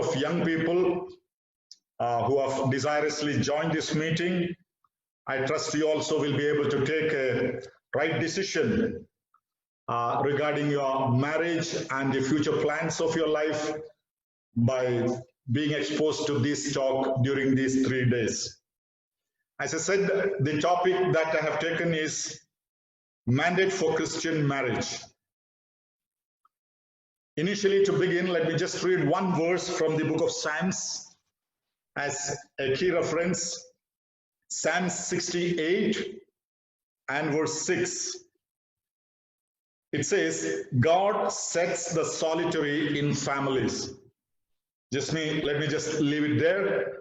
of young people who have desiriously joined this meeting. I trust you also will be able to take a right decision regarding your marriage and the future plans of your life by being exposed to this talk during these 3 days. As I said, the topic that I have taken is mandate for Christian marriage. Initially, to begin, let me just read one verse from the book of Psalms as a key reference. Psalm 68 and verse 6. It says, God sets the solitary in families. Let me just leave it there.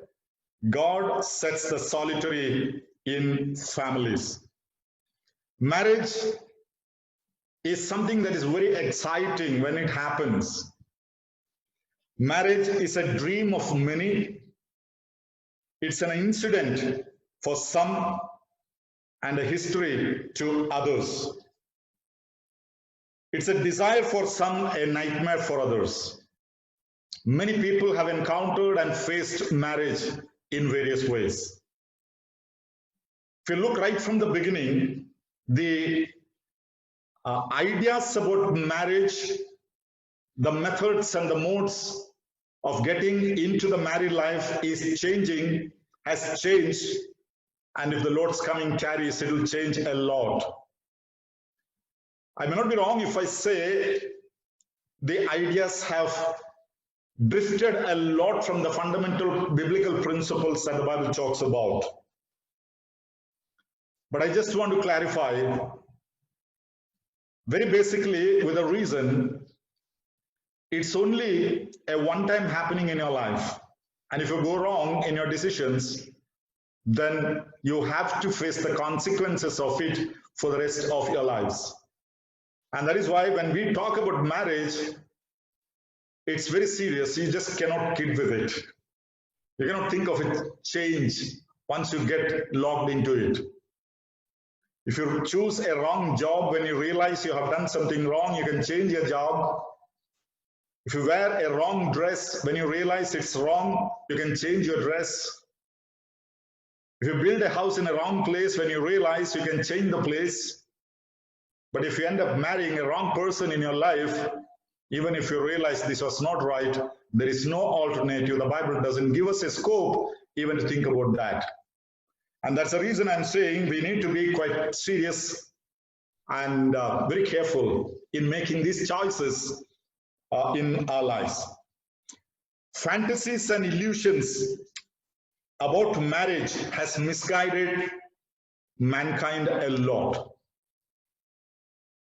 God sets the solitary in families. Marriage is something that is very exciting when it happens. Marriage is a dream of many. It's an incident for some and a history to others. It's a desire for some, a nightmare for others. Many people have encountered and faced marriage in various ways. If you look right from the beginning, the ideas about marriage, the methods and the modes of getting into the married life is changing, has changed, and if the Lord's coming tarries, it will change a lot. I may not be wrong if I say the ideas have drifted a lot from the fundamental biblical principles that the Bible talks about. But I just want to clarify, very basically, with a reason, it's only a one-time happening in your life. And if you go wrong in your decisions, then you have to face the consequences of it for the rest of your lives. And that is why when we talk about marriage, it's very serious. You just cannot kid with it. You cannot think of it change once you get logged into it. If you choose a wrong job, when you realize you have done something wrong, you can change your job. If you wear a wrong dress, when you realize it's wrong, you can change your dress. If you build a house in a wrong place, when you realize you can change the place. But if you end up marrying a wrong person in your life, even if you realize this was not right, there is no alternative. The Bible doesn't give us a scope even to think about that. And that's the reason I'm saying we need to be quite serious and very careful in making these choices in our lives. Fantasies and illusions about marriage has misguided mankind a lot.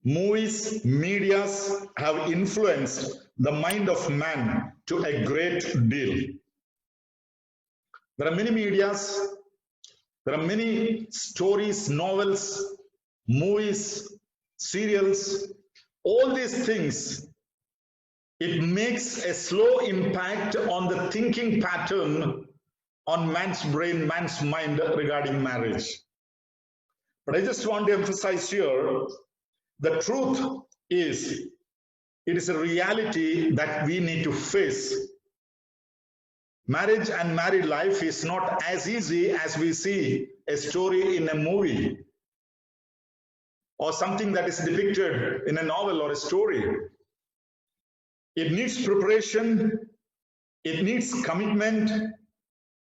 Movies, medias have influenced the mind of man to a great deal. There are many medias, there are many stories, novels, movies, serials, all these things. It makes a slow impact on the thinking pattern on man's brain, man's mind regarding marriage. But I just want to emphasize here, the truth is, it is a reality that we need to face. Marriage and married life is not as easy as we see a story in a movie or something that is depicted in a novel or a story. It needs preparation, it needs commitment,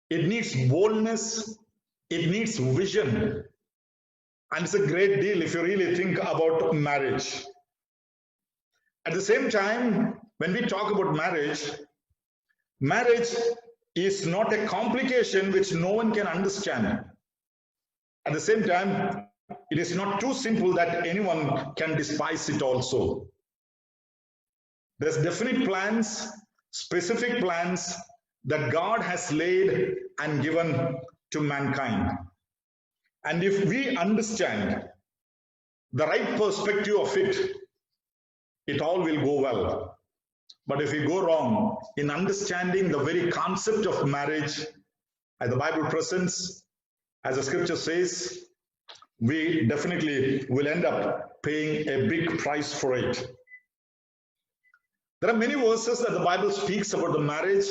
it needs boldness, it needs vision. And it's a great deal if you really think about marriage. At the same time, when we talk about marriage, marriage is not a complication which no one can understand. At the same time, it is not too simple that anyone can despise it also. There's definite plans, specific plans that God has laid and given to mankind. And if we understand the right perspective of it, it all will go well. But if we go wrong in understanding the very concept of marriage, as the Bible presents, as the scripture says, we definitely will end up paying a big price for it. There are many verses that the Bible speaks about the marriage,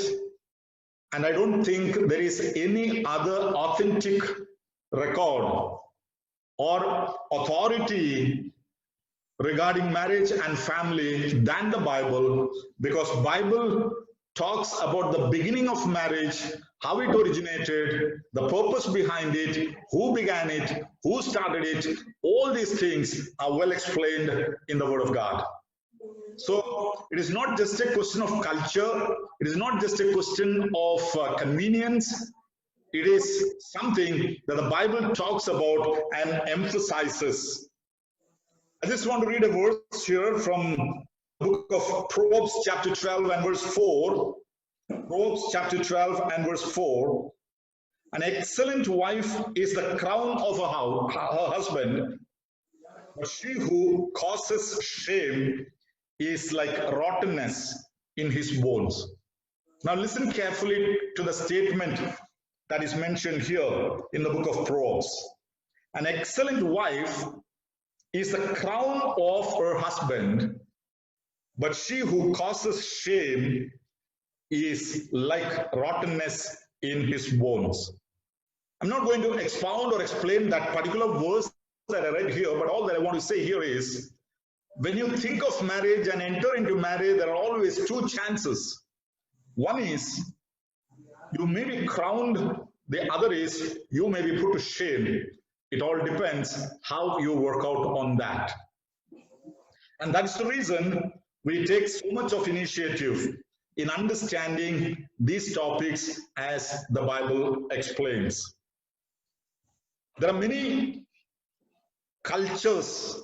and I don't think there is any other authentic record or authority regarding marriage and family than the Bible, because Bible talks about the beginning of marriage, how it originated, the purpose behind it, who began it, who started it. All these things are well explained in the Word of God. So it is not just a question of culture, it is not just a question of convenience. It is something that the Bible talks about and emphasizes. I just want to read a verse here from the book of Proverbs chapter 12 and verse 4. Proverbs chapter 12 and verse 4. An excellent wife is the crown of her husband, but she who causes shame is like rottenness in his bones. Now listen carefully to the statement that is mentioned here in the book of Proverbs. An excellent wife is the crown of her husband, but she who causes shame is like rottenness in his bones. I'm not going to expound or explain that particular verse that I read here, but all that I want to say here is, when you think of marriage and enter into marriage, there are always two chances. One is you may be crowned, the other is you may be put to shame. It all depends how you work out on that. And that's the reason we take so much of initiative in understanding these topics as the Bible explains. There are many cultures,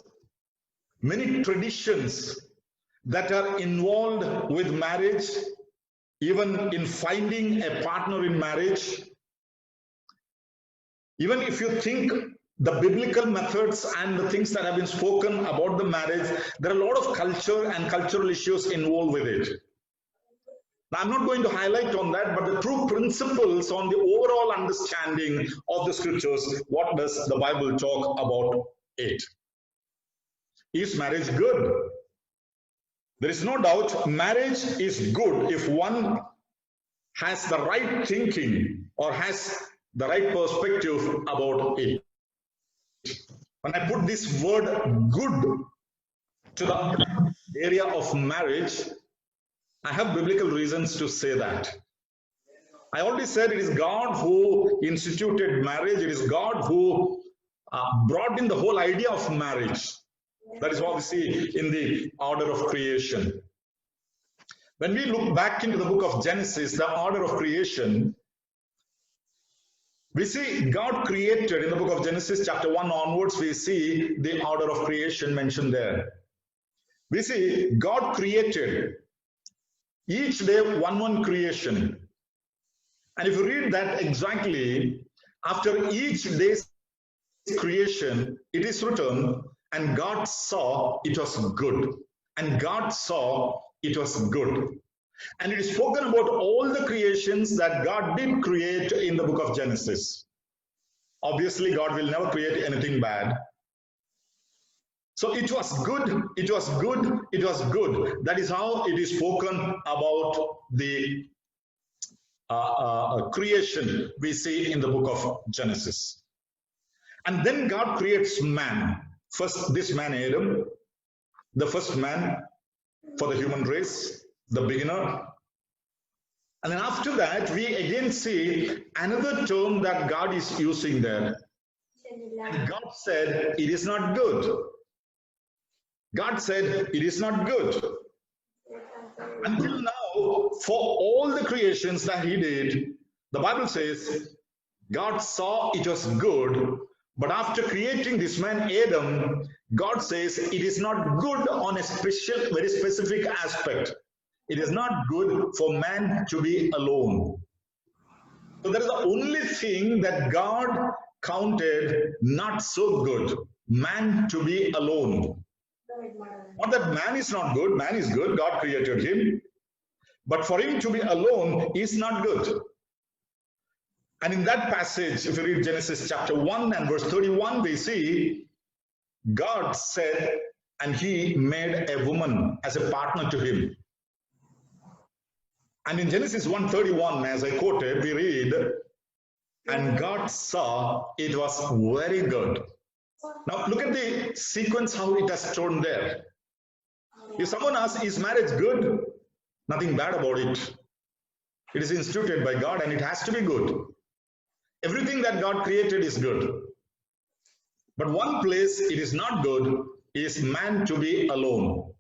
many traditions that are involved with marriage, even in finding a partner in marriage. Even if you think the biblical methods and the things that have been spoken about the marriage, there are a lot of culture and cultural issues involved with it. Now, I'm not going to highlight on that, but the true principles on the overall understanding of the scriptures, what does the Bible talk about it? Is marriage good? There is no doubt marriage is good if one has the right thinking or has the right perspective about it. When I put this word good to the area of marriage, I have biblical reasons to say that. I already said it is God who instituted marriage. It is God who brought in the whole idea of marriage. That is what we see in the order of creation. When we look back into the book of Genesis, the order of creation, we see God created in the book of Genesis chapter 1 onwards, we see the order of creation mentioned there. We see God created each day one creation. And if you read that exactly, after each day's creation, it is written, and God saw it was good. And God saw it was good. And it is spoken about all the creations that God did create in the book of Genesis. Obviously, God will never create anything bad. So it was good, it was good, it was good. That is how it is spoken about the creation we see in the book of Genesis. And then God creates man. First, this man Adam, the first man for the human race, the beginner. And then after that, we again see another term that God is using there. And God said, it is not good. God said, it is not good. Until now, for all the creations that he did, the Bible says, God saw it was good. But after creating this man, Adam, God says it is not good on a special, very specific aspect. It is not good for man to be alone. So that is the only thing that God counted not so good, man to be alone. Not that man is not good, man is good, God created him. But for him to be alone is not good. And in that passage, if you read Genesis chapter 1 and verse 31, we see God said, and he made a woman as a partner to him. And in Genesis 1:31, as I quoted, we read, and God saw it was very good. Now look at the sequence, how it has shown there. If someone asks, is marriage good? Nothing bad about it. It is instituted by God and it has to be good. Everything that God created is good. But one place it is not good is man to be alone.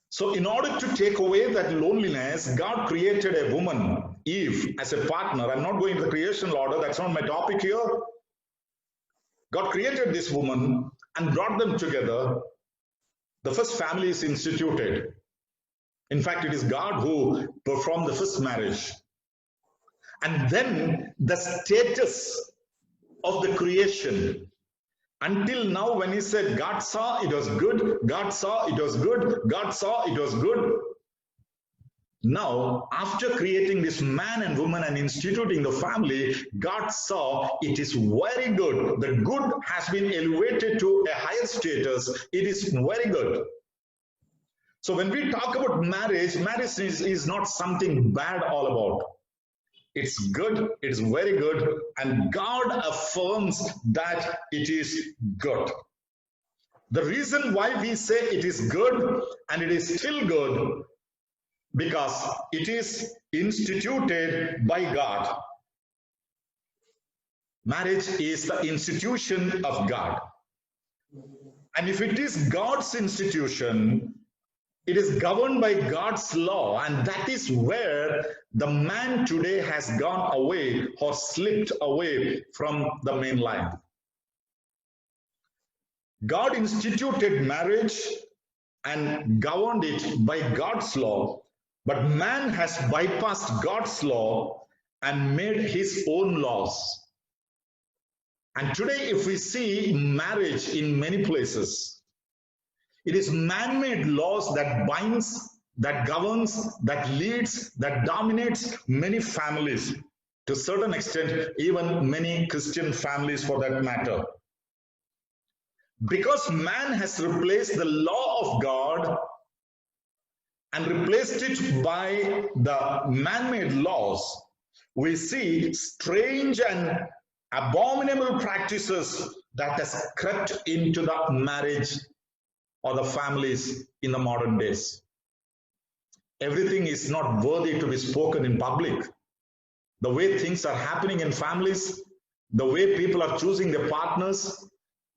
So in order to take away that loneliness, God created a woman, Eve, as a partner. I'm not going to the creation order, that's not my topic here. God created this woman and brought them together. The first family is instituted. In fact, it is God who performed the first marriage. And then the status of the creation. Until now, when he said, God saw it was good, God saw it was good, God saw it was good. Now, after creating this man and woman and instituting the family, God saw it is very good. The good has been elevated to a higher status. It is very good. So when we talk about marriage, marriage is not something bad all about. It's good, it's very good, and God affirms that it is good. The reason why we say it is good and it is still good, because it is instituted by God. Marriage is the institution of God. And if it is God's institution, it is governed by God's law, and that is where the man today has gone away or slipped away from the main line. God instituted marriage and governed it by God's law, but man has bypassed God's law and made his own laws. And today, if we see marriage in many places, it is man-made laws that binds, that governs, that leads, that dominates many families. To a certain extent, even many Christian families for that matter. Because man has replaced the law of God and replaced it by the man-made laws, we see strange and abominable practices that has crept into the marriage or the families in the modern days. Everything is not worthy to be spoken in public. The way things are happening in families, the way people are choosing their partners,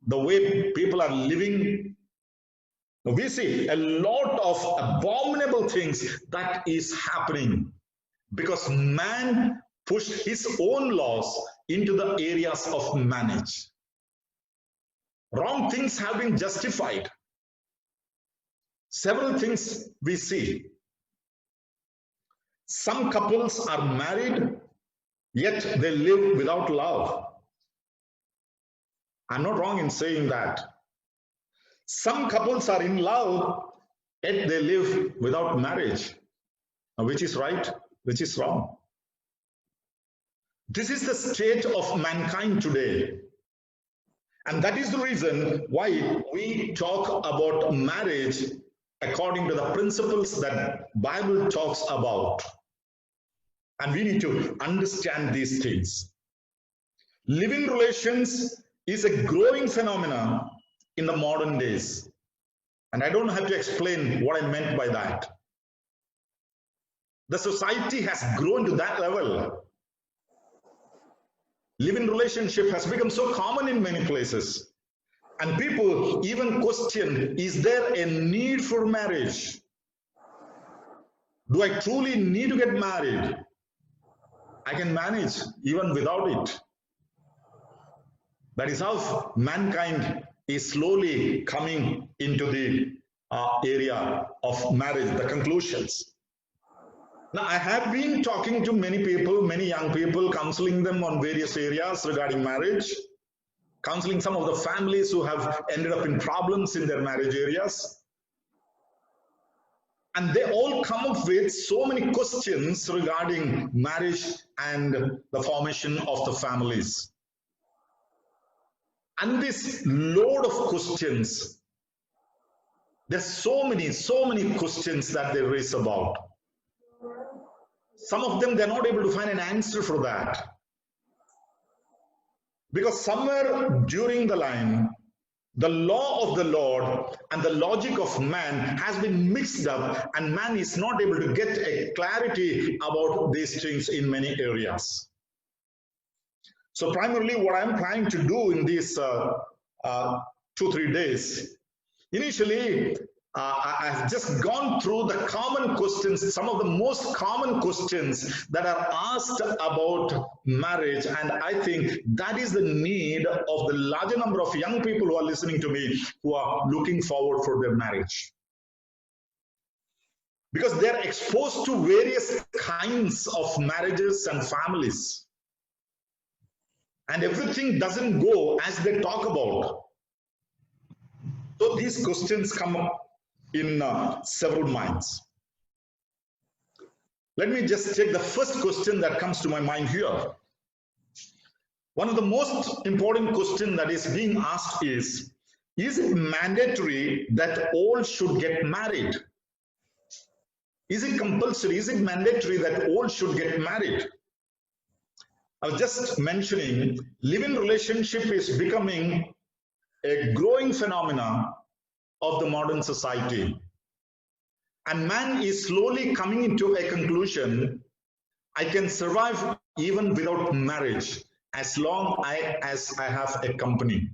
the way people are living, we see a lot of abominable things that is happening because man pushed his own laws into the areas of marriage. Wrong things have been justified. Several things we see. Some couples are married, yet they live without love. I'm not wrong in saying that. Some couples are in love, yet they live without marriage. Now, which is right, which is wrong? This is the state of mankind today. And that is the reason why we talk about marriage according to the principles that Bible talks about. And we need to understand these things. Living relations is a growing phenomenon in the modern days. And I don't have to explain what I meant by that. The society has grown to that level. Living relationship has become so common in many places. And people even question, is there a need for marriage? Do I truly need to get married? I can manage even without it. That is how mankind is slowly coming into the area of marriage, the conclusions. Now, I have been talking to many people, many young people, counseling them on various areas regarding marriage, counseling some of the families who have ended up in problems in their marriage areas. And they all come up with so many questions regarding marriage and the formation of the families. And this load of questions, there's so many questions that they raise about. some of them, they're not able to find an answer for that. Because somewhere during the line, the law of the Lord and the logic of man has been mixed up, and man is not able to get a clarity about these things in many areas. So primarily what I'm planning to do in these 2-3 days, initially I've just gone through the common questions, some of the most common questions that are asked about marriage, and I think that is the need of the larger number of young people who are listening to me, who are looking forward for their marriage. Because they're exposed to various kinds of marriages and families, and everything doesn't go as they talk about. So these questions come up in several minds. Let me just take the first question that comes to my mind here. One of the most important questions that is being asked is it mandatory that all should get married? Is it compulsory? Is it mandatory that all should get married? I was just mentioning, live-in relationship is becoming a growing phenomena of the modern society. And man is slowly coming into a conclusion, I can survive even without marriage as long as I have a company.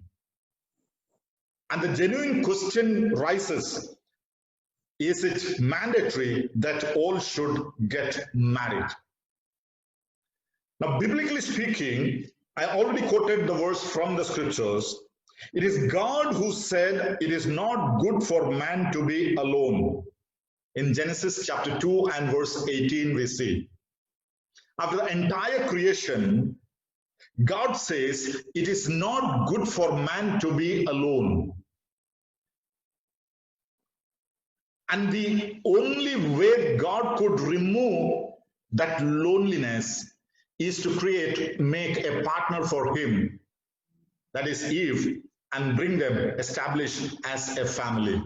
And the genuine question rises, is it mandatory that all should get married? Now, biblically speaking, I already quoted the verse from the scriptures. It is God who said it is not good for man to be alone. In Genesis chapter 2 and verse 18 we see. After the entire creation, God says it is not good for man to be alone. And the only way God could remove that loneliness is to make a partner for him, that is Eve, and bring them established as a family.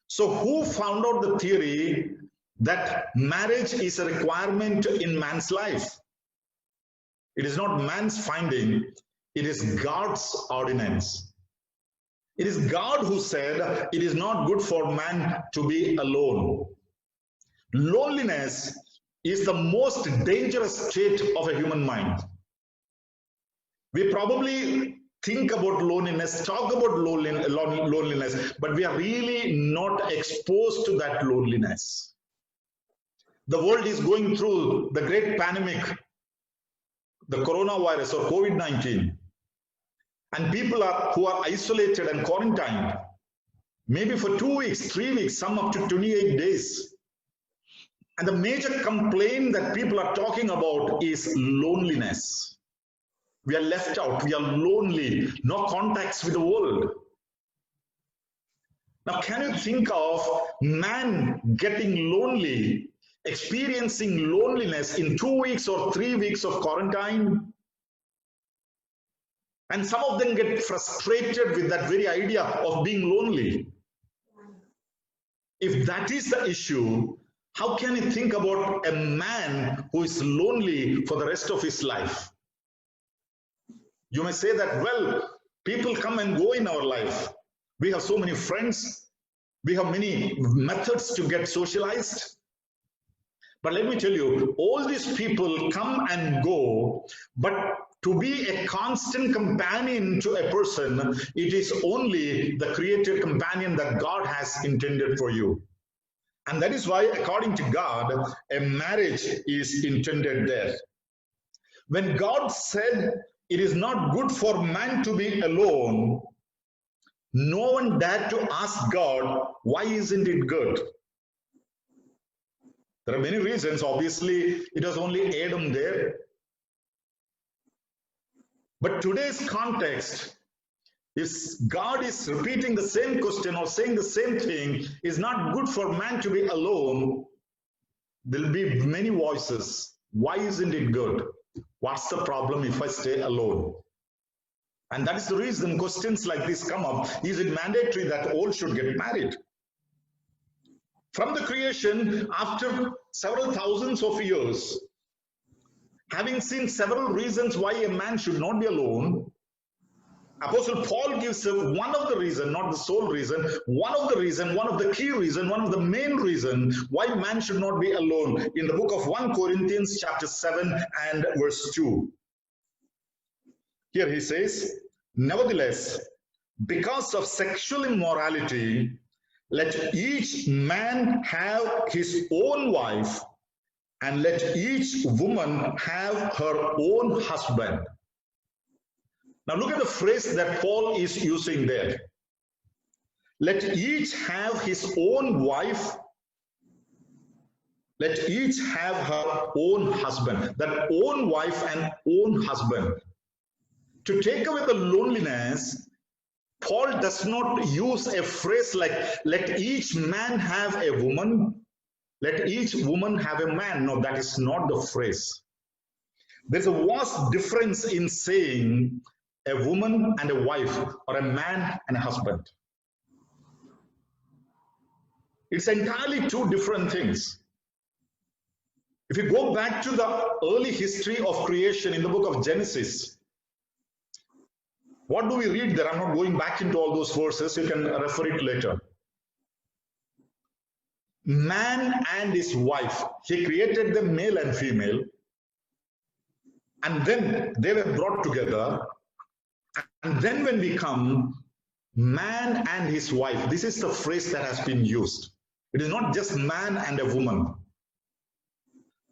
So who found out the theory that marriage is a requirement in man's life? It is not man's finding, it is God's ordinance. It is God who said it is not good for man to be alone. Loneliness is the most dangerous state of a human mind. We probably think about loneliness, talk about loneliness, but we are really not exposed to that loneliness. The world is going through the great pandemic, the coronavirus or COVID-19, and people who are isolated and quarantined, maybe for 2 weeks, 3 weeks, some up to 28 days. And the major complaint that people are talking about is loneliness. We are left out, we are lonely, no contacts with the world. Now, can you think of man getting lonely, experiencing loneliness in 2 weeks or 3 weeks of quarantine? And some of them get frustrated with that very idea of being lonely. If that is the issue, how can you think about a man who is lonely for the rest of his life? You may say that, well, people come and go in our life. We have so many friends. We have many methods to get socialized. But let me tell you, all these people come and go, but to be a constant companion to a person, it is only the created companion that God has intended for you. And that is why, according to God, a marriage is intended there. When God said it is not good for man to be alone, no one dared to ask God, why isn't it good? There are many reasons. Obviously, it was only Adam there. But today's context, if God is repeating the same question or saying the same thing, is not good for man to be alone, there will be many voices. Why isn't it good? What's the problem if I stay alone? And that is the reason questions like this come up. Is it mandatory that all should get married? From the creation, after several thousands of years, having seen several reasons why a man should not be alone, Apostle Paul gives one of the reasons, not the sole reason, one of the key reason, one of the main reason why man should not be alone in the book of 1 Corinthians chapter 7 and verse 2. Here he says, nevertheless, because of sexual immorality, let each man have his own wife, and let each woman have her own husband. Now look at the phrase that Paul is using there. Let each have his own wife. Let each have her own husband. That own wife and own husband. To take away the loneliness, Paul does not use a phrase like, let each man have a woman, let each woman have a man. No, that is not the phrase. There's a vast difference in saying a woman and a wife, or a man and a husband. It's entirely two different things. If you go back to the early history of creation in the book of Genesis, what do we read there? I'm not going back into all those verses. You can refer it later. Man and his wife, he created them male and female, and then they were brought together. And then when we come, man and his wife, this is the phrase that has been used. It is not just man and a woman.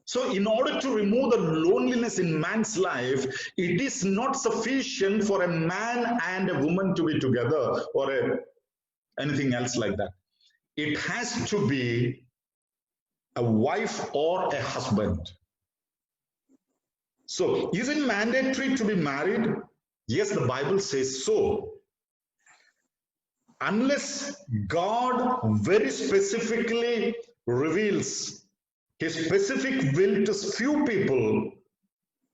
So in order to remove the loneliness in man's life, it is not sufficient for a man and a woman to be together or anything else like that. It has to be a wife or a husband. So is it mandatory to be married? Yes, the Bible says so. Unless God very specifically reveals his specific will to few people,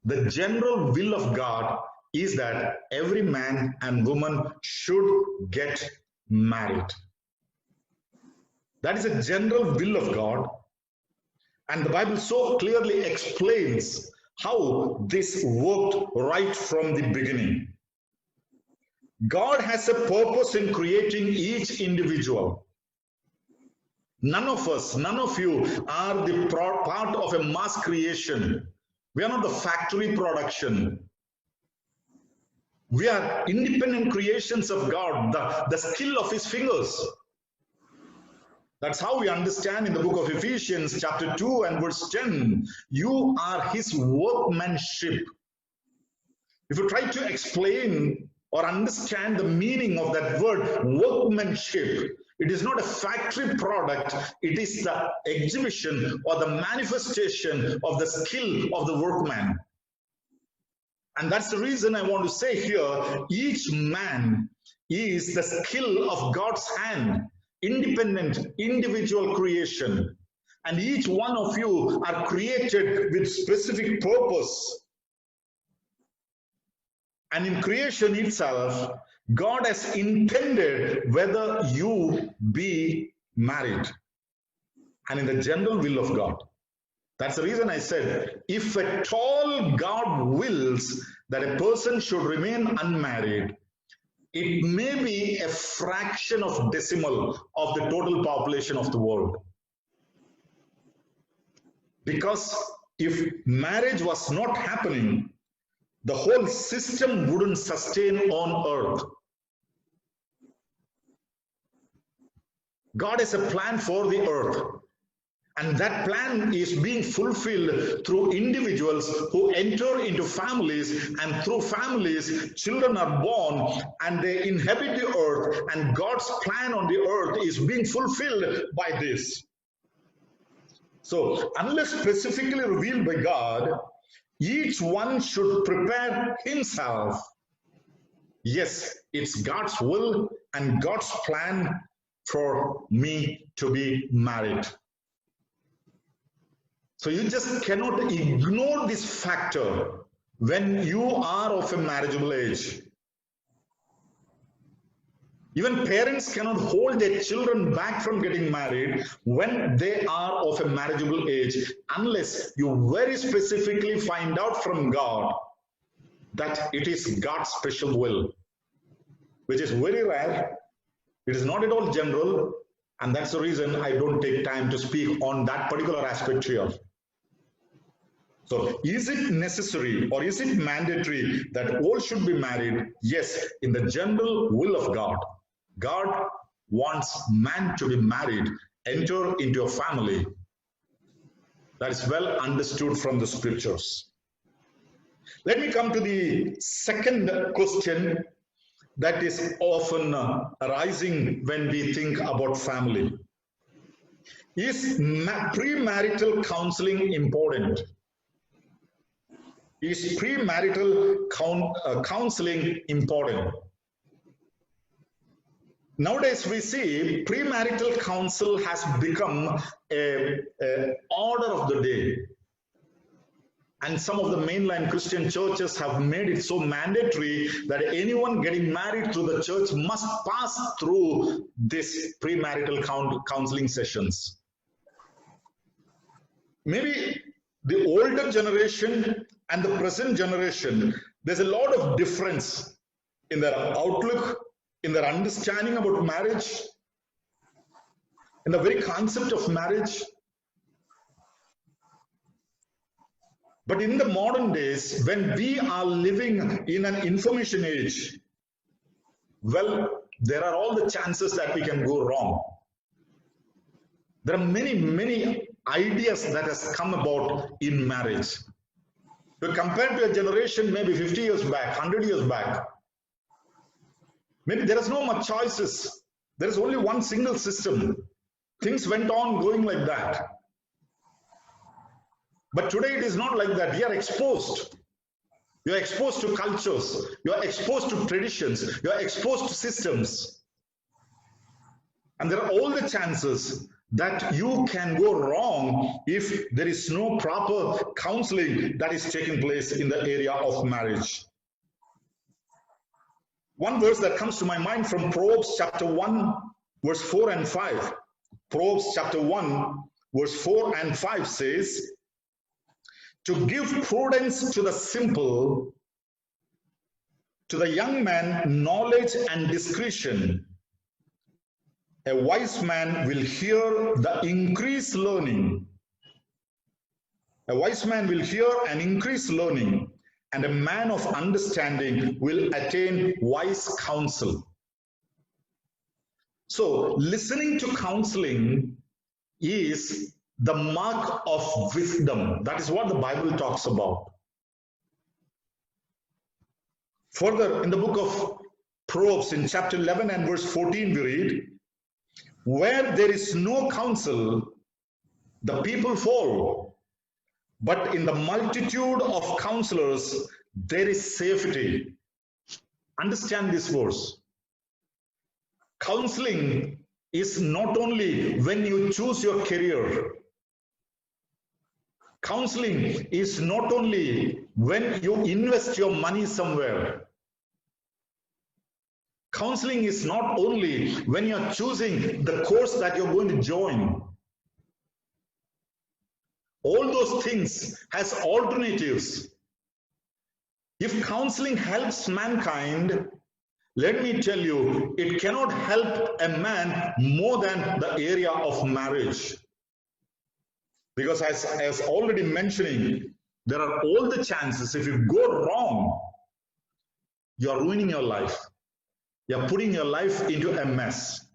the general will of God is that every man and woman should get married. That is a general will of God. And the Bible so clearly explains how this worked right from the beginning. God has a purpose in creating each individual. None of us, none of you are the part of a mass creation. We are not the factory production. We are independent creations of God, the skill of his fingers. That's how we understand in the book of Ephesians chapter 2 and verse 10, you are his workmanship. If you try to explain or understand the meaning of that word workmanship, it is not a factory product, it is the exhibition or the manifestation of the skill of the workman. And that's the reason I want to say here, each man is the skill of God's hand. Independent, individual creation. And each one of you are created with specific purpose. And in creation itself, God has intended whether you be married. And in the general will of God. That's the reason I said, if at all God wills that a person should remain unmarried, it may be a fraction of decimal of the total population of the world. Because if marriage was not happening, the whole system wouldn't sustain on earth. God has a plan for the earth. And that plan is being fulfilled through individuals who enter into families, and through families, children are born and they inhabit the earth, and God's plan on the earth is being fulfilled by this. So, unless specifically revealed by God, each one should prepare himself. Yes, it's God's will and God's plan for me to be married. So you just cannot ignore this factor when you are of a marriageable age. Even parents cannot hold their children back from getting married when they are of a marriageable age, unless you very specifically find out from God that it is God's special will, which is very rare. It is not at all general, and that's the reason I don't take time to speak on that particular aspect here. So, is it necessary or is it mandatory that all should be married? Yes, in the general will of God. God wants man to be married, enter into a family. That is well understood from the scriptures. Let me come to the second question that is often arising when we think about family. Is premarital counseling important? Is premarital counseling important? Nowadays, we see premarital counsel has become a order of the day. And some of the mainline Christian churches have made it so mandatory that anyone getting married through the church must pass through this premarital counseling sessions. Maybe the older generation and the present generation, there's a lot of difference in their outlook, in their understanding about marriage, in the very concept of marriage. But in the modern days, when we are living in an information age, well, there are all the chances that we can go wrong. There are many ideas that has come about in marriage. But compared to a generation maybe 50 years back, 100 years back, maybe there is no much choices. There is only one single system. Things went on going like that. But today it is not like that. You are exposed. You are exposed to cultures. You are exposed to traditions. You are exposed to systems. And there are all the chances that you can go wrong if there is no proper counseling that is taking place in the area of marriage. One verse that comes to my mind from Proverbs chapter 1, verse 4 and 5. Proverbs chapter 1, verse 4 and 5 says, "To give prudence to the simple, to the young man knowledge and discretion. A wise man will hear the increased learning. A wise man will hear and increase learning, and a man of understanding will attain wise counsel." So, listening to counseling is the mark of wisdom. That is what the Bible talks about. Further, in the book of Proverbs, in chapter 11 and verse 14, we read, "Where there is no counsel, the people fall. But in the multitude of counselors, there is safety." Understand this verse. Counseling is not only when you choose your career. Counseling is not only when you invest your money somewhere. Counseling is not only when you're choosing the course that you're going to join. All those things has alternatives. If counseling helps mankind, let me tell you, it cannot help a man more than the area of marriage. Because as already mentioning, there are all the chances. If you go wrong, you are ruining your life. You are putting your life into a mess.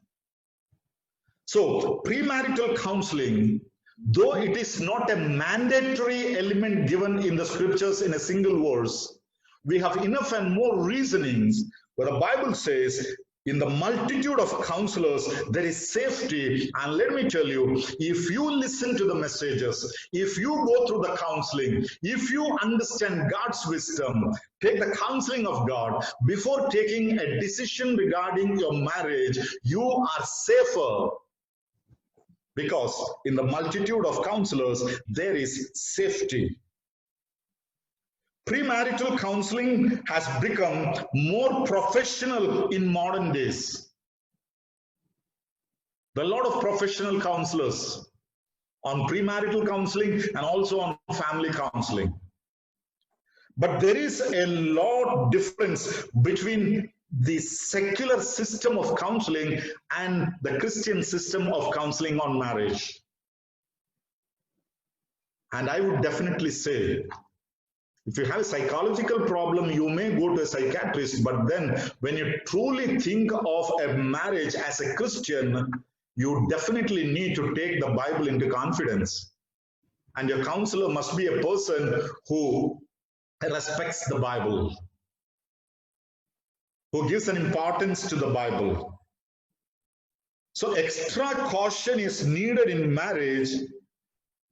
So, premarital counseling, though it is not a mandatory element given in the scriptures in a single verse, we have enough and more reasonings where the Bible says, in the multitude of counselors, there is safety. And let me tell you, if you listen to the messages, if you go through the counseling, if you understand God's wisdom, take the counseling of God, before taking a decision regarding your marriage, you are safer. Because in the multitude of counselors, there is safety. Premarital counseling has become more professional in modern days. There are a lot of professional counselors on premarital counseling and also on family counseling. But there is a lot difference between the secular system of counseling and the Christian system of counseling on marriage. And I would definitely say, if you have a psychological problem, you may go to a psychiatrist, but then when you truly think of a marriage as a Christian, you definitely need to take the Bible into confidence. And your counselor must be a person who respects the Bible, who gives an importance to the Bible. So extra caution is needed in marriage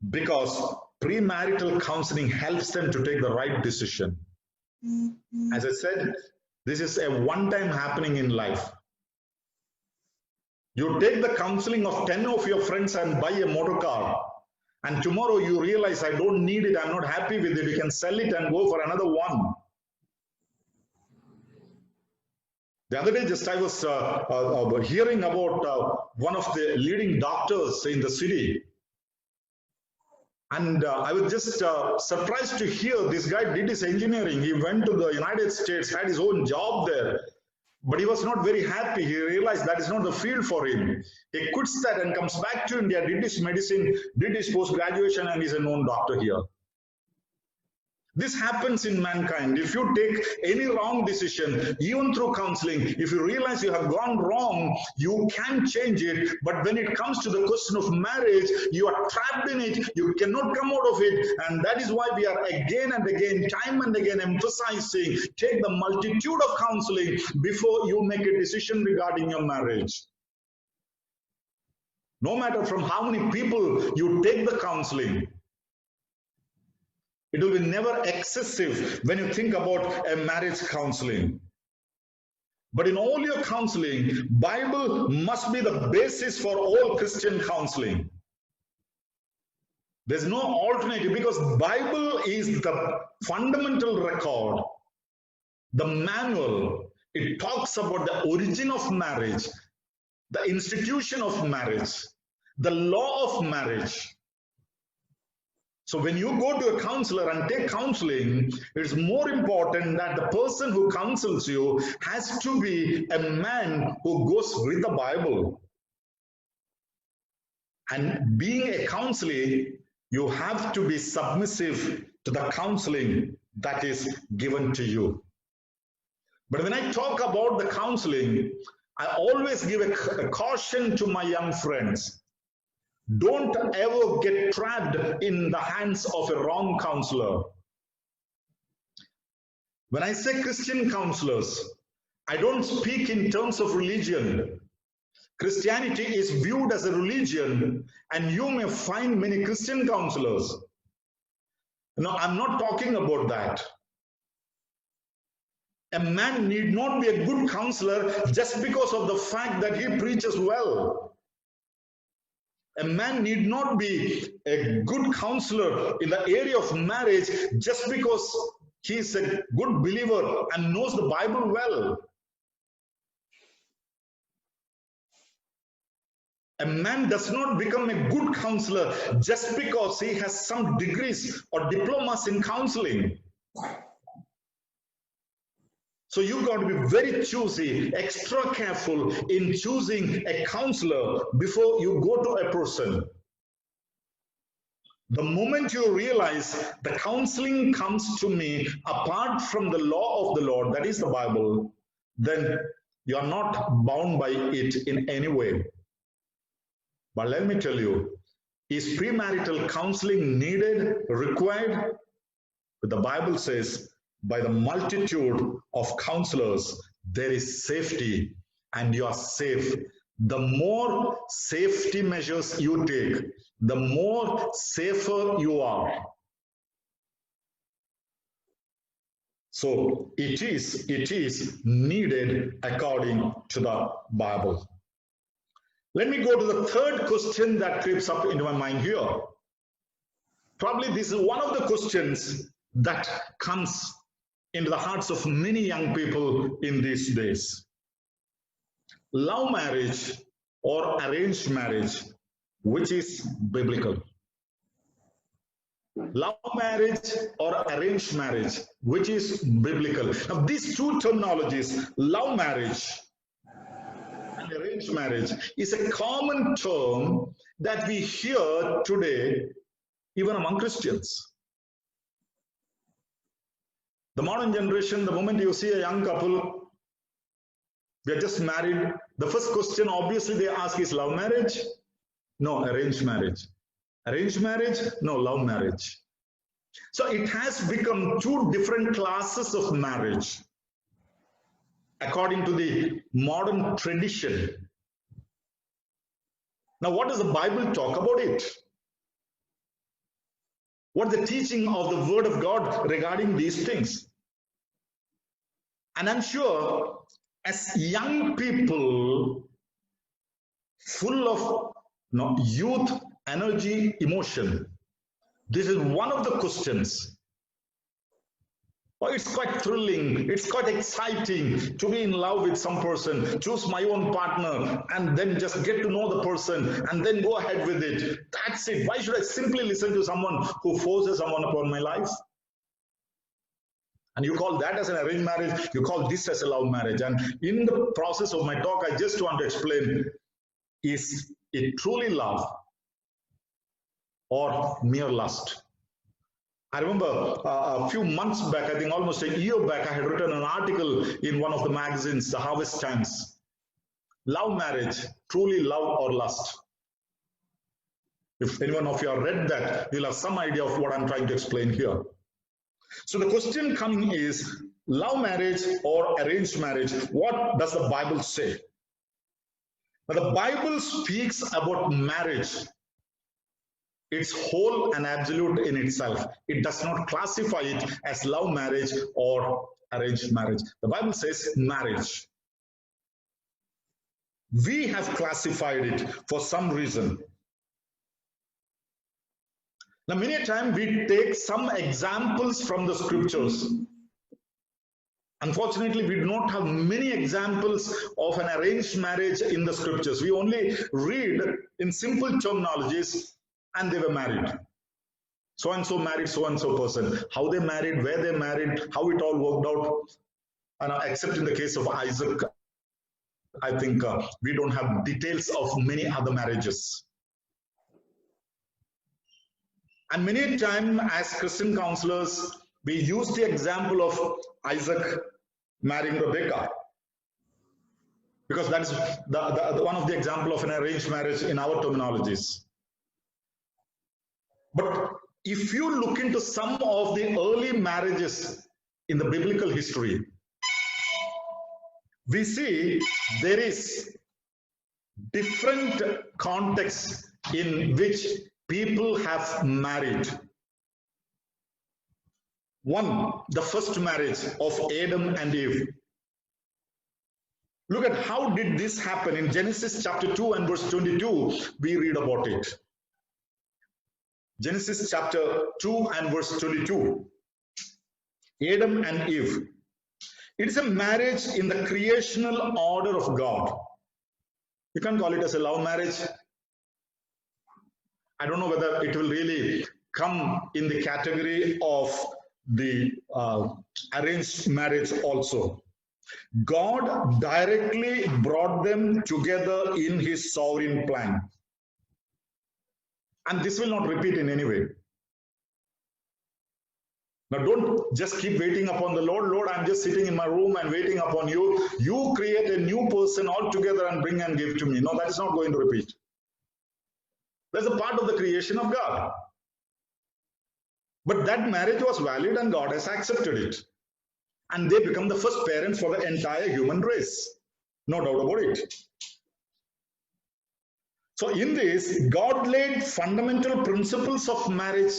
because premarital counseling helps them to take the right decision. As I said, this is a one-time happening in life. You take the counseling of 10 of your friends and buy a motor car, and tomorrow you realize, I don't need it, I'm not happy with it, you can sell it and go for another one. The other day, just I was hearing about one of the leading doctors in the city. And I was just surprised to hear this guy did his engineering. He went to the United States, had his own job there, but he was not very happy. He realized that is not the field for him. He quits that and comes back to India, did his medicine, did his post-graduation, and is a known doctor here. This happens in mankind. If you take any wrong decision, even through counseling, if you realize you have gone wrong, you can change it. But when it comes to the question of marriage, you are trapped in it. You cannot come out of it. And that is why we are again and again, time and again, emphasizing, take the multitude of counseling before you make a decision regarding your marriage. No matter from how many people you take the counseling, it will be never excessive when you think about a marriage counseling. But in all your counseling, Bible must be the basis for all Christian counseling. There's no alternative, because Bible is the fundamental record, the manual. It talks about the origin of marriage, the institution of marriage, the law of marriage. So when you go to a counselor and take counseling, it's more important that the person who counsels you has to be a man who goes with the Bible. And being a counselor, you have to be submissive to the counseling that is given to you. But when I talk about the counseling, I always give a caution to my young friends. Don't ever get trapped in the hands of a wrong counselor. When I say Christian counselors, I don't speak in terms of religion. Christianity is viewed as a religion, and you may find many Christian counselors. No, I'm not talking about that. A man need not be a good counselor just because of the fact that he preaches well. A man need not be a good counselor in the area of marriage just because he is a good believer and knows the Bible well. A man does not become a good counselor just because he has some degrees or diplomas in counseling. So you've got to be very choosy, extra careful in choosing a counselor before you go to a person. The moment you realize the counseling comes to me apart from the law of the Lord, that is the Bible, then you are not bound by it in any way. But let me tell you, is premarital counseling needed, required? But the Bible says, by the multitude of counselors, there is safety, and you are safe. The more safety measures you take, the more safer you are. So it is needed according to the Bible. Let me go to the third question that creeps up into my mind here. Probably this is one of the questions that comes into the hearts of many young people in these days. Love marriage or arranged marriage, which is biblical? Love marriage or arranged marriage, which is biblical? Now, these two terminologies, love marriage and arranged marriage, is a common term that we hear today even among Christians. The modern generation, the moment you see a young couple, they're just married, the first question obviously they ask is love marriage? No, arranged marriage. Arranged marriage? No, love marriage. So it has become two different classes of marriage according to the modern tradition. Now, what does the Bible talk about it? What is the teaching of the Word of God regarding these things? And I'm sure as young people full of youth, energy, emotion, this is one of the questions. Oh, it's quite thrilling, it's quite exciting to be in love with some person, choose my own partner, and then just get to know the person, and then go ahead with it. That's it. Why should I simply listen to someone who forces someone upon my life? And you call that as an arranged marriage, you call this as a love marriage. And in the process of my talk, I just want to explain, is it truly love or mere lust? I remember a few months back, I think almost a year back, I had written an article in one of the magazines, the Harvest Times. Love marriage, truly love or lust? If anyone of you have read that, you'll have some idea of what I'm trying to explain here. So the question coming is, love marriage or arranged marriage, what does the Bible say? Now, the Bible speaks about marriage. It's whole and absolute in itself. It does not classify it as love marriage or arranged marriage. The Bible says marriage. We have classified it for some reason. Now, many a time we take some examples from the scriptures. Unfortunately, we do not have many examples of an arranged marriage in the scriptures. We only read in simple terminologies, and they were married. So and so married so and so person. How they married, where they married, how it all worked out. And except in the case of Isaac, I think we don't have details of many other marriages. And many times as Christian counselors, we use the example of Isaac marrying Rebecca, because that is the one of the example of an arranged marriage in our terminologies. But if you look into some of the early marriages in the biblical history, we see there is different contexts in which people have married. One, the first marriage of Adam and Eve. Look at how did this happen. In Genesis chapter 2 and verse 22, we read about it. Genesis chapter 2 and verse 22. Adam and Eve. It is a marriage in the creational order of God. You can't call it as a love marriage. I don't know whether it will really come in the category of the arranged marriage also. God directly brought them together in his sovereign plan. And this will not repeat in any way. Now, don't just keep waiting upon the Lord. Lord, I'm just sitting in my room and waiting upon you. You create a new person altogether and bring and give to me. No, that is not going to repeat. That's a part of the creation of God. But that marriage was valid and God has accepted it. And they become the first parents for the entire human race. No doubt about it. So in this, God laid fundamental principles of marriage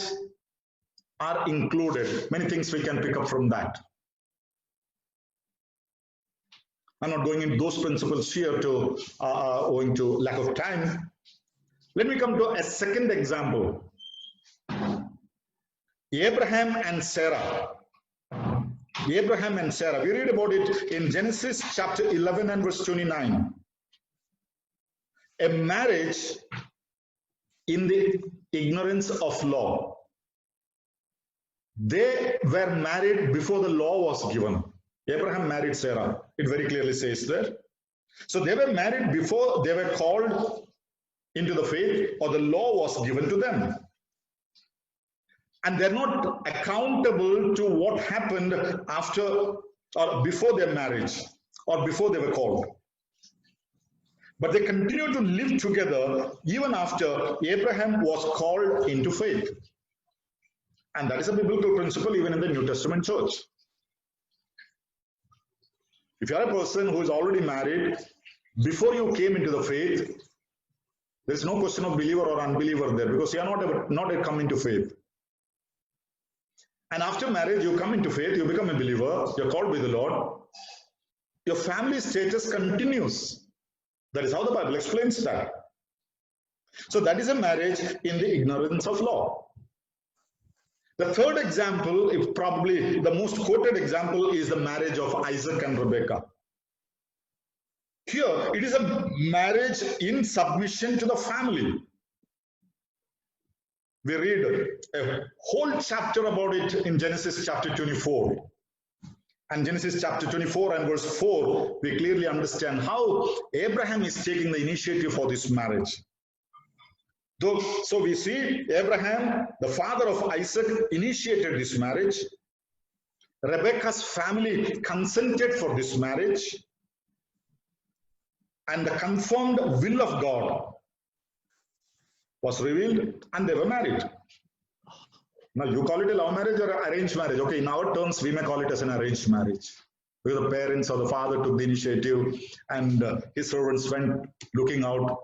are included. Many things we can pick up from that. I'm not going into those principles here to owing to lack of time. Let me come to a second example. Abraham and Sarah. Abraham and Sarah. We read about it in Genesis chapter 11 and verse 29. a marriage in the ignorance of law. They were married before the law was given. Abraham married Sarah. It very clearly says there. So they were married before they were called into the faith or the law was given to them. And they're not accountable to what happened after or before their marriage or before they were called. But they continue to live together even after Abraham was called into faith. And that is a biblical principle even in the New Testament church. If you are a person who is already married, before you came into the faith, there is no question of believer or unbeliever there because you are not yet come into faith. And after marriage, you come into faith, you become a believer, you're called by the Lord. Your family status continues. That is how the Bible explains that. So that is a marriage in the ignorance of law. The third example, if probably the most quoted example, is the marriage of Isaac and Rebekah. Here, it is a marriage in submission to the family. We read a whole chapter about it in Genesis chapter 24. And Genesis chapter 24 and verse 4, we clearly understand how Abraham is taking the initiative for this marriage. So we see Abraham, the father of Isaac, initiated this marriage. Rebekah's family consented for this marriage. And the confirmed will of God was revealed and they were married. Now you call it a love marriage or arranged marriage. Okay, in our terms, we may call it as an arranged marriage. Because the parents or the father took the initiative and his servants went looking out.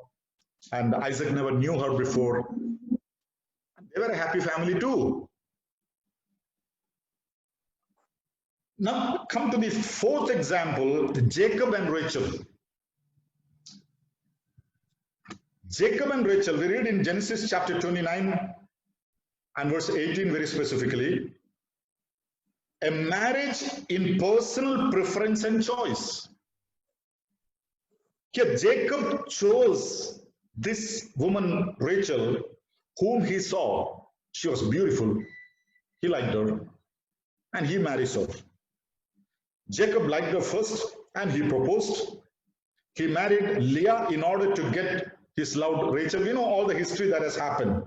And Isaac never knew her before. And they were a happy family too. Now come to the fourth example, Jacob and Rachel. Jacob and Rachel, we read in Genesis chapter 29 and verse 18 very specifically, a marriage in personal preference and choice. Here Jacob chose this woman, Rachel, whom he saw. She was beautiful. He liked her and he marries her. Jacob liked her first and he proposed. He married Leah in order to get his loved Rachel. You know all the history that has happened.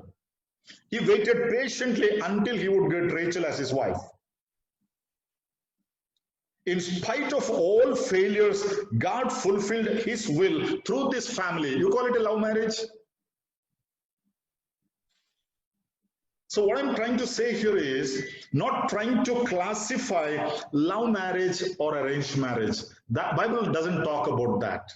He waited patiently until he would get Rachel as his wife. In spite of all failures, God fulfilled his will through this family. You call it a love marriage? So what I'm trying to say here is not trying to classify love marriage or arranged marriage. The Bible doesn't talk about that.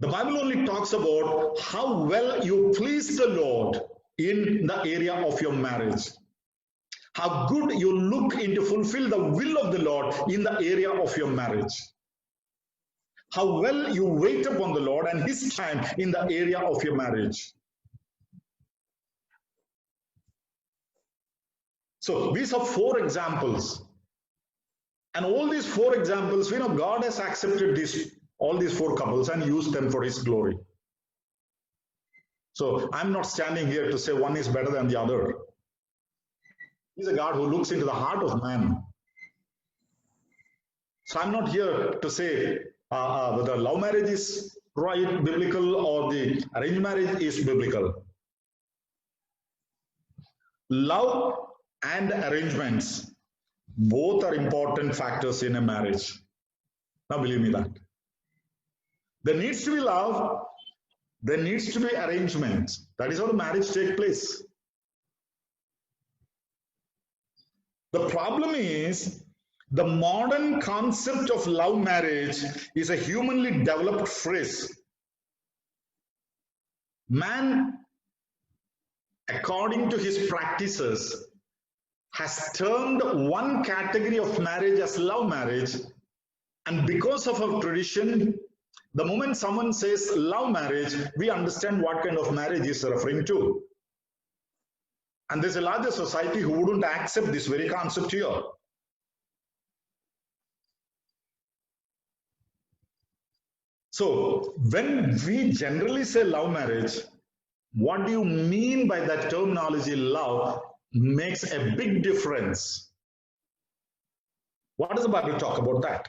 The Bible only talks about how well you please the Lord in the area of your marriage. How good you look into fulfill the will of the Lord in the area of your marriage. How well you wait upon the Lord and his time in the area of your marriage. So these are four examples. And all these four examples, we know God has accepted all these four couples and used them for his glory. So I'm not standing here to say one is better than the other. He's a God who looks into the heart of man. So I'm not here to say whether love marriage is right, biblical, or the arranged marriage is biblical. Love and arrangements, both are important factors in a marriage. Now believe me that. There needs to be love, there needs to be arrangement. That is how the marriage takes place. The problem is the modern concept of love marriage is a humanly developed phrase. Man, according to his practices, has termed one category of marriage as love marriage, and because of our tradition, the moment someone says love marriage, we understand what kind of marriage he is referring to. And there's a larger society who wouldn't accept this very concept here. So when we generally say love marriage, what do you mean by that terminology love makes a big difference. What does the Bible talk about that?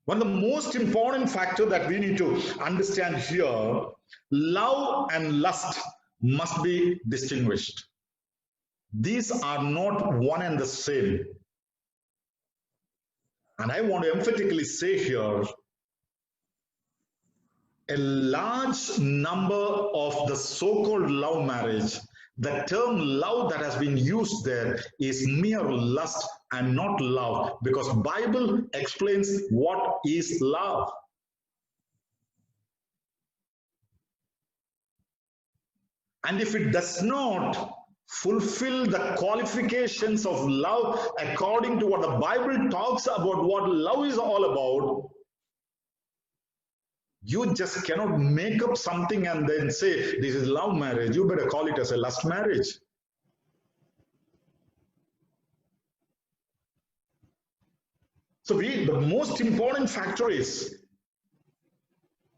One of the most important factors that we need to understand here, love and lust must be distinguished. These are not one and the same. And I want to emphatically say here, a large number of the so-called love marriage, the term love that has been used there is mere lust and not love, because Bible explains what is love. And if it does not fulfill the qualifications of love according to what the Bible talks about what love is all about, you just cannot make up something and then say this is love marriage. You better call it as a lust marriage. So the most important factor is,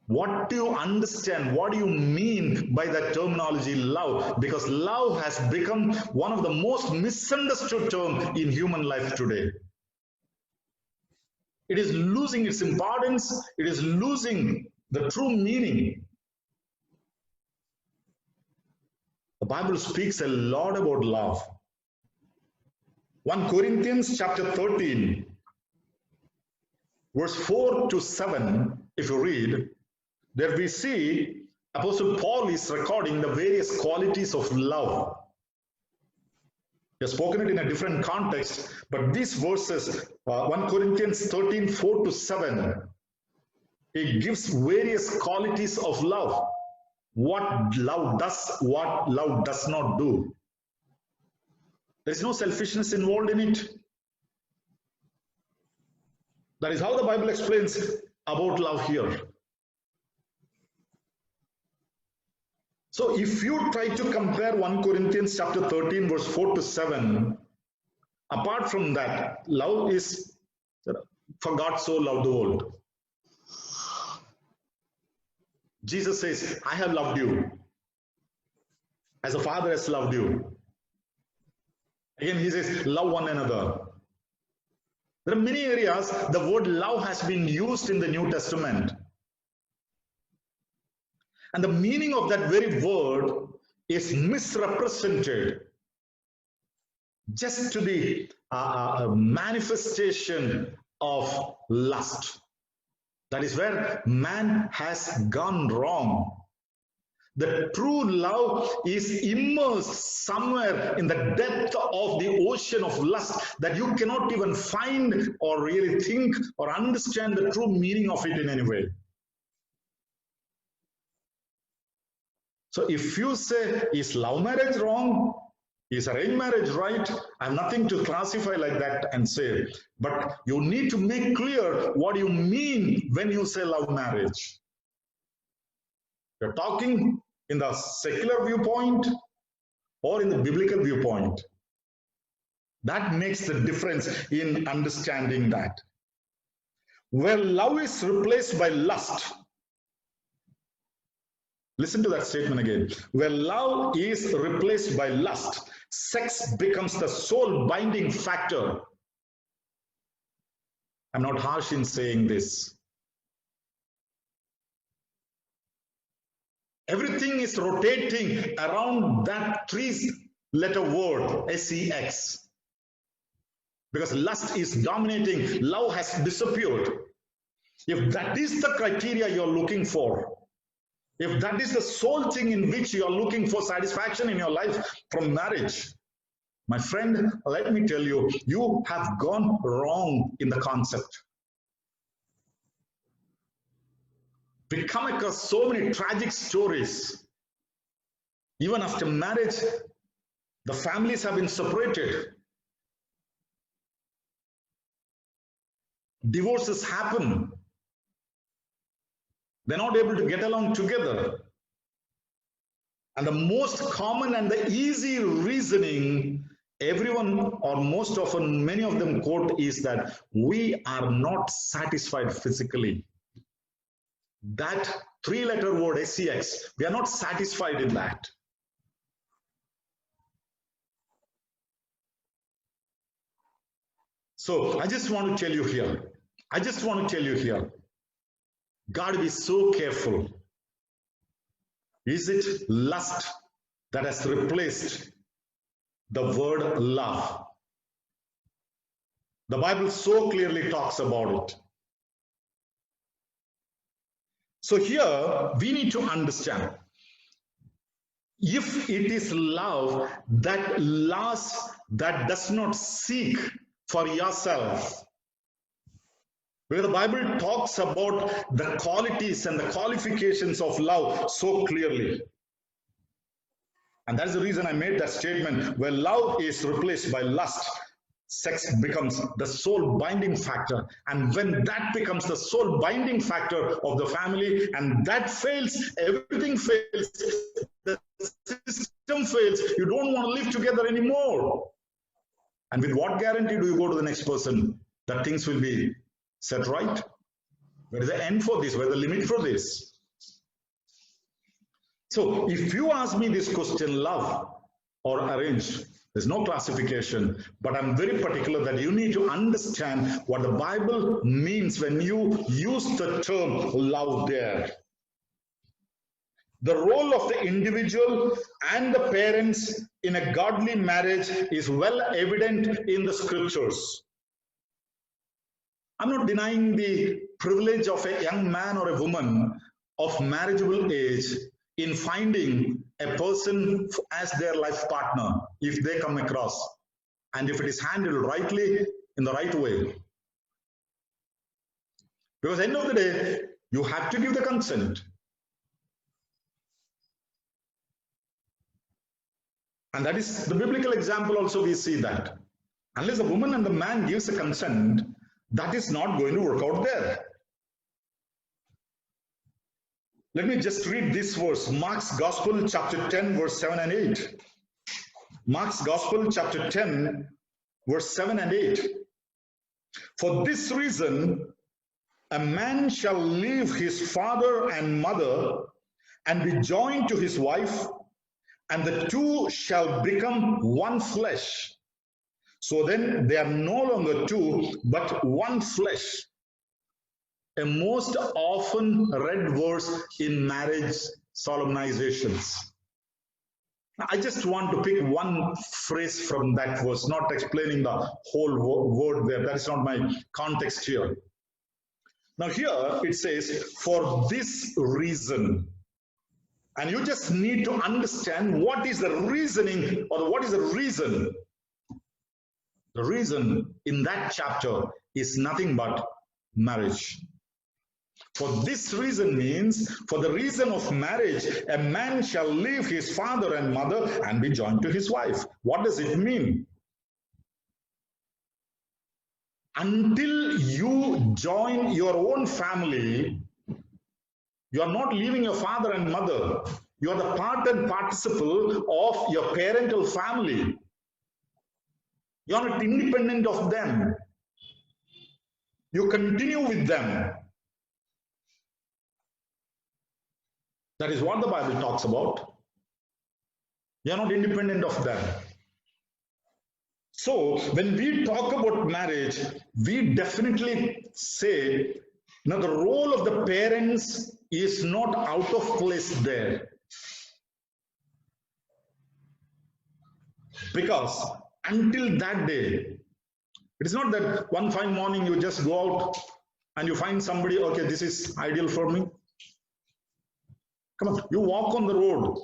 what do you understand? What do you mean by that terminology love? Because love has become one of the most misunderstood terms in human life today. It is losing its importance. It is losing the true meaning. The Bible speaks a lot about love. 1 Corinthians chapter 13, verse 4 to 7, if you read, there we see Apostle Paul is recording the various qualities of love. He has spoken it in a different context, but these verses, 1 Corinthians 13, 4 to 7, he gives various qualities of love. What love does, what love does not do. There is no selfishness involved in it. That is how the Bible explains about love here. So if you try to compare 1 Corinthians chapter 13 verse 4 to 7, apart from that, love is, for God so loved the world. Jesus says, I have loved you as a father has loved you. Again, he says, love one another. There are many areas the word love has been used in the New Testament. And the meaning of that very word is misrepresented just to the manifestation of lust. That is where man has gone wrong. The true love is immersed somewhere in the depth of the ocean of lust that you cannot even find or really think or understand the true meaning of it in any way. So if you say, is love marriage wrong? Is arranged marriage right? I have nothing to classify like that and say, but you need to make clear what you mean when you say love marriage. You're talking in the secular viewpoint or in the biblical viewpoint. That makes the difference in understanding that. Where love is replaced by lust, listen to that statement again. Where love is replaced by lust, sex becomes the sole binding factor. I'm not harsh in saying this. Everything is rotating around that three-letter word, sex. Because lust is dominating, love has disappeared. If that is the criteria you're looking for, if that is the sole thing in which you are looking for satisfaction in your life from marriage, my friend, let me tell you, you have gone wrong in the concept. We come across so many tragic stories. Even after marriage, the families have been separated. Divorces happen. They're not able to get along together. And the most common and the easy reasoning everyone or most often many of them quote is that we are not satisfied physically. that three-letter word sex, we are not satisfied in that. So I just want to tell you here, got to be so careful. Is it lust that has replaced the word love? The Bible so clearly talks about it. So here we need to understand, if it is love that lasts, that does not seek for yourself, where the Bible talks about the qualities and the qualifications of love so clearly. And that's the reason I made that statement, where love is replaced by lust, sex becomes the sole binding factor. And when that becomes the sole binding factor of the family, and that fails, everything fails, the system fails, you don't want to live together anymore. And with what guarantee do you go to the next person that things will be set right? Where is the end for this? Where is the limit for this? So if you ask me this question, love or arranged, there's no classification, but I'm very particular that you need to understand what the Bible means when you use the term love there. The role of the individual and the parents in a godly marriage is well evident in the scriptures. I'm not denying the privilege of a young man or a woman of marriageable age in finding a person as their life partner if they come across, and if it is handled rightly in the right way. Because at the end of the day, you have to give the consent. And that is the biblical example also. We see that unless the woman and the man gives a consent, that is not going to work out there. Let me just read this verse, Mark's Gospel, chapter 10, verse 7 and 8. Mark's Gospel, chapter 10, verse 7 and 8. For this reason, a man shall leave his father and mother and be joined to his wife, and the two shall become one flesh. So then they are no longer two, but one flesh. A most often read verse in marriage solemnizations. I just want to pick one phrase from that verse, not explaining the whole word there. That is not my context here. Now here it says, for this reason. And you just need to understand what is the reasoning, or what is the reason. The reason in that chapter is nothing but marriage. For this reason means, for the reason of marriage, a man shall leave his father and mother and be joined to his wife. What does it mean? Until you join your own family, you are not leaving your father and mother. You are the part and participle of your parental family. You are not independent of them. You continue with them. That is what the Bible talks about. You are not independent of them. So when we talk about marriage, we definitely say, now the role of the parents is not out of place there. Because until that day, it is not that one fine morning you just go out and you find somebody, okay, this is ideal for me. Come on, you walk on the road,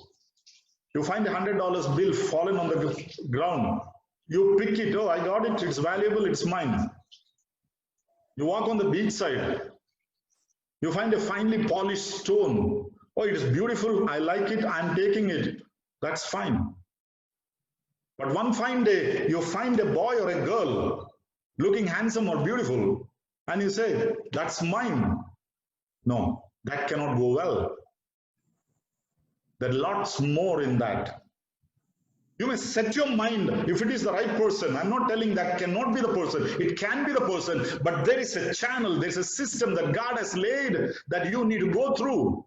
you find $100 bill fallen on the ground, you pick it, oh, I got it, it's valuable, it's mine. You walk on the beach side, you find a finely polished stone, oh, it is beautiful, I like it, I'm taking it, that's fine. But one fine day, you find a boy or a girl looking handsome or beautiful, and you say, that's mine. No, that cannot go well. There are lots more in that. You may set your mind if it is the right person. I'm not telling that cannot be the person. It can be the person, but there is a channel, there's a system that God has laid that you need to go through.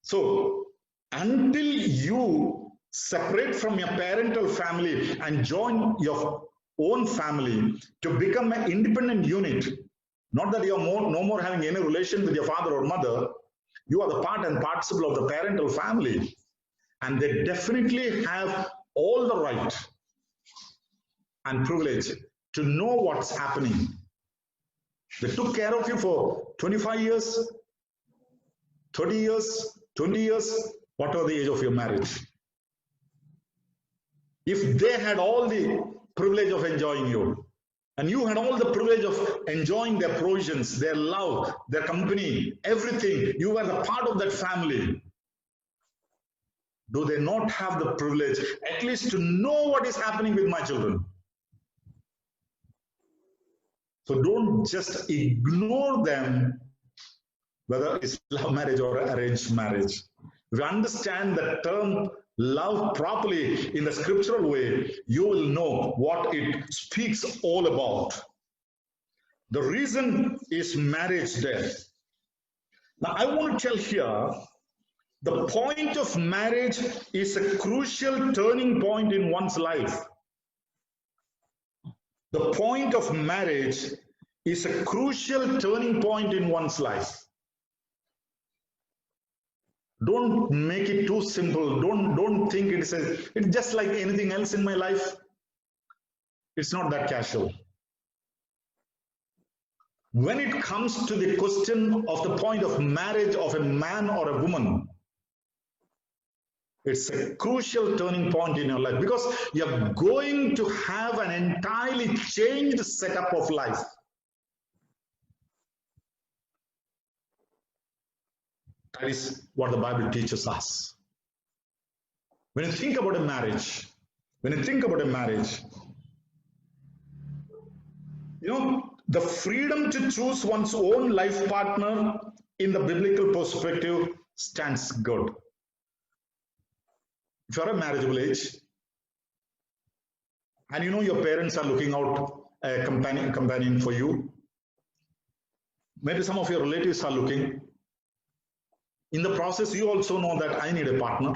So until you separate from your parental family and join your own family to become an independent unit, not that you're no more having any relation with your father or mother, you are the part and parcel of the parental family. And they definitely have all the right and privilege to know what's happening. They took care of you for 25 years, 30 years, 20 years, whatever the age of your marriage. If they had all the privilege of enjoying you, and you had all the privilege of enjoying their provisions, their love, their company, everything, you were the part of that family. Do they not have the privilege at least to know what is happening with my children? So don't just ignore them, whether it's love marriage or arranged marriage. If you understand the term love properly in the scriptural way, you will know what it speaks all about. The reason is marriage death. Now, I want to tell here, the point of marriage is a crucial turning point in one's life. The point of marriage is a crucial turning point in one's life. Don't make it too simple. Don't think it's just like anything else in my life. It's not that casual. When it comes to the question of the point of marriage of a man or a woman, it's a crucial turning point in your life because you're going to have an entirely changed setup of life. That is what the Bible teaches us. When you think about a marriage, you know, the freedom to choose one's own life partner in the biblical perspective stands good. If you're a marriageable age, and you know your parents are looking out a companion for you, maybe some of your relatives are looking. In the process, you also know that I need a partner.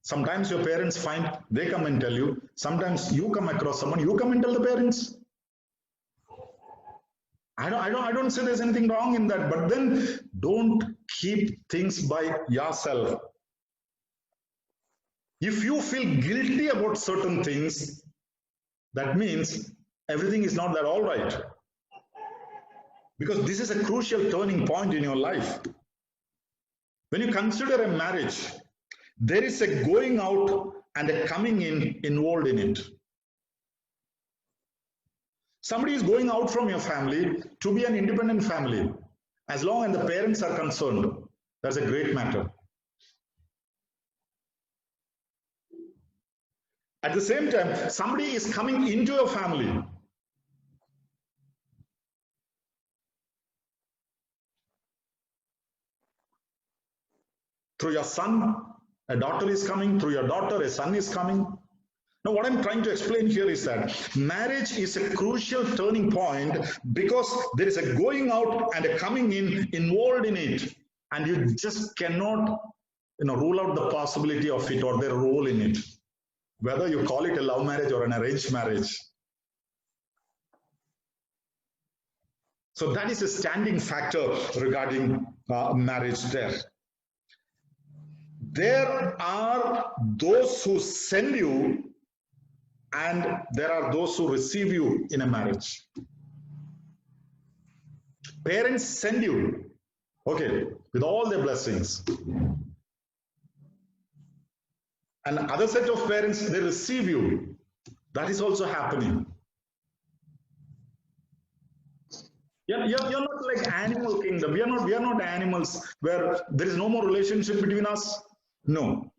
Sometimes your parents find, they come and tell you. Sometimes you come across someone, you come and tell the parents. I don't say there's anything wrong in that, but then don't keep things by yourself. If you feel guilty about certain things, that means everything is not that all right. Because this is a crucial turning point in your life. When you consider a marriage, there is a going out and a coming in involved in it. Somebody is going out from your family to be an independent family. As long as the parents are concerned, that's a great matter. At the same time, somebody is coming into your family. Through your son, a daughter is coming. Through your daughter, a son is coming. Now, what I'm trying to explain here is that marriage is a crucial turning point because there is a going out and a coming in involved in it. And you just cannot, rule out the possibility of it or their role in it, whether you call it a love marriage or an arranged marriage. So that is a standing factor regarding marriage there. There are those who send you and there are those who receive you in a marriage. Parents send you, okay, with all their blessings. And other set of parents, they receive you. That is also happening. You're not like animal kingdom. We are not animals where there is no more relationship between us. No.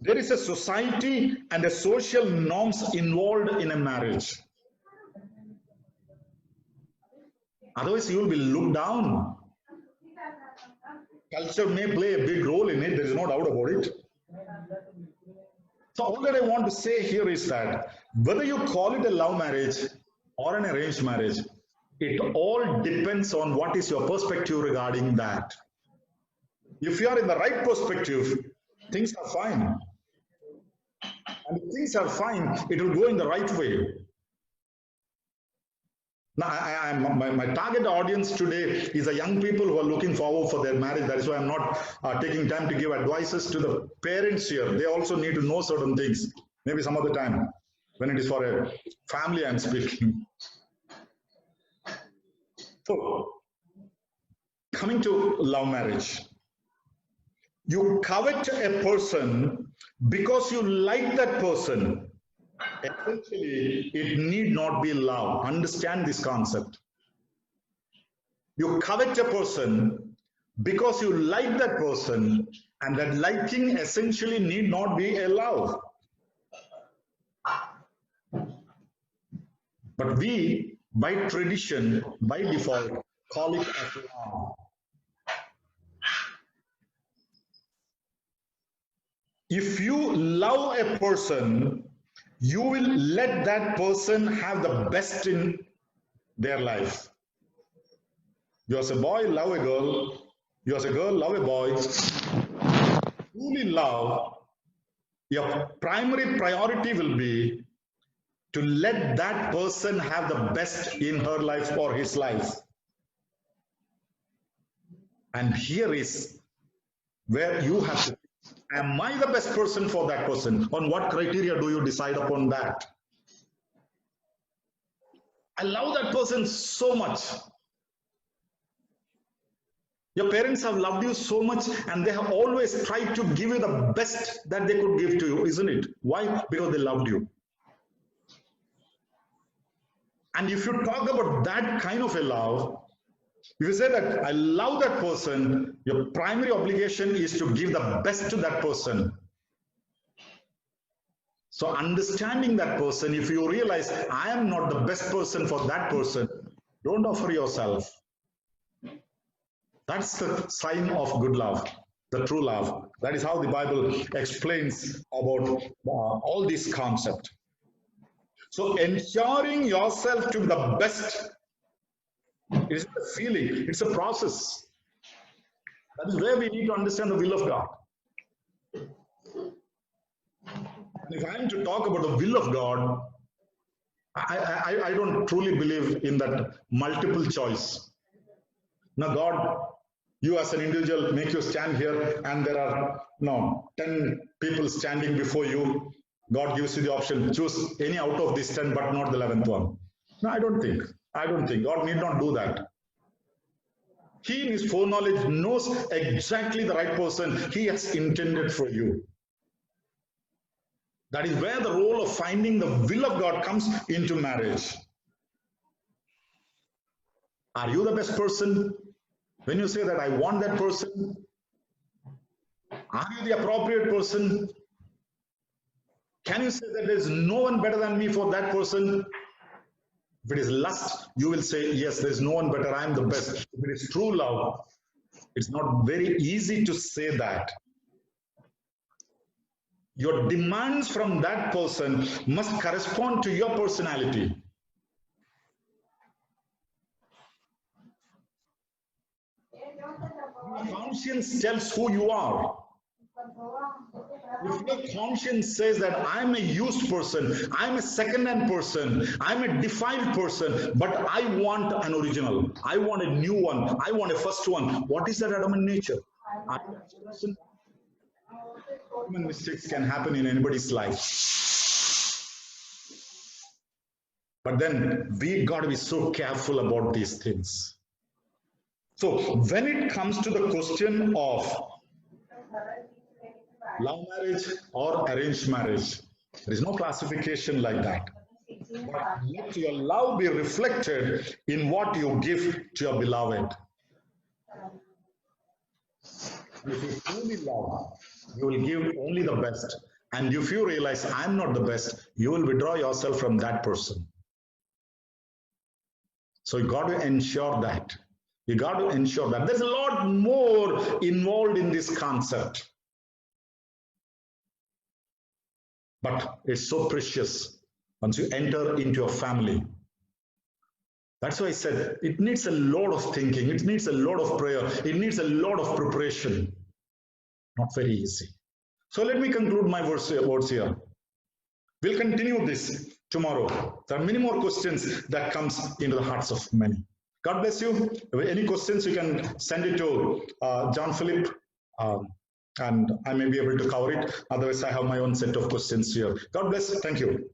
There is a society and a social norms involved in a marriage. Otherwise, you will be looked down. Culture may play a big role in it, there is no doubt about it. So all that I want to say here is that whether you call it a love marriage or an arranged marriage, it all depends on what is your perspective regarding that. If you are in the right perspective, things are fine. And if things are fine, it will go in the right way. Now, my target audience today is the young people who are looking forward for their marriage. That is why I'm not taking time to give advices to the parents here. They also need to know certain things. Maybe some other time when it is for a family I'm speaking. So, coming to love marriage. You covet a person because you like that person. Essentially, it need not be love. Understand this concept. You covet a person because you like that person, and that liking essentially need not be a love. But we, by tradition, by default, call it as love. If you love a person, you will let that person have the best in their life. You as a boy, love a girl. You as a girl, love a boy. Truly love, your primary priority will be to let that person have the best in her life or his life. And here is where you have to, am I the best person for that person? On what criteria do you decide upon that? I love that person so much. Your parents have loved you so much and they have always tried to give you the best that they could give to you, isn't it? Why? Because they loved you. And if you talk about that kind of a love, if you say that I love that person, your primary obligation is to give the best to that person. So understanding that person, if you realize I am not the best person for that person, don't offer yourself. That's the sign of good love, the true love. That is how the Bible explains about all this concept. So ensuring yourself to be the best is a feeling, it's a process. That is where we need to understand the will of God. And if I am to talk about the will of God, I don't truly believe in that multiple choice. Now, God, you as an individual, make you stand here and there are 10 people standing before you. God gives you the option, choose any out of these 10, but not the 11th one. No, I don't think. God need not do that. He in his foreknowledge knows exactly the right person he has intended for you. That is where the role of finding the will of God comes into marriage. Are you the best person? When you say that I want that person, are you the appropriate person? Can you say that there is no one better than me for that person? If it is lust, you will say, yes, there is no one better, I am the best. If it is true love, it's not very easy to say that. Your demands from that person must correspond to your personality. Your conscience tells who you are. If your conscience says that I'm a used person, I'm a second-hand person, I'm a defiled person, but I want an original, I want a new one, I want a first one. What is that Adamant nature? Human mistakes can happen in anybody's life. But then we got to be so careful about these things. So when it comes to the question of love marriage or arranged marriage, there is no classification like that. But let your love be reflected in what you give to your beloved. If you truly love, you will give only the best. And if you realize I'm not the best, you will withdraw yourself from that person. So you got to ensure that. You got to ensure that. There's a lot more involved in this concept. But it's so precious once you enter into a family. That's why I said it needs a lot of thinking, it needs a lot of prayer, it needs a lot of preparation. Not very easy. So let me conclude my words here. We'll continue this tomorrow. There are many more questions that comes into the hearts of many. God bless you. Any questions, you can send it to John Philip, and I may be able to cover it. Otherwise, I have my own set of questions here. God bless. Thank you.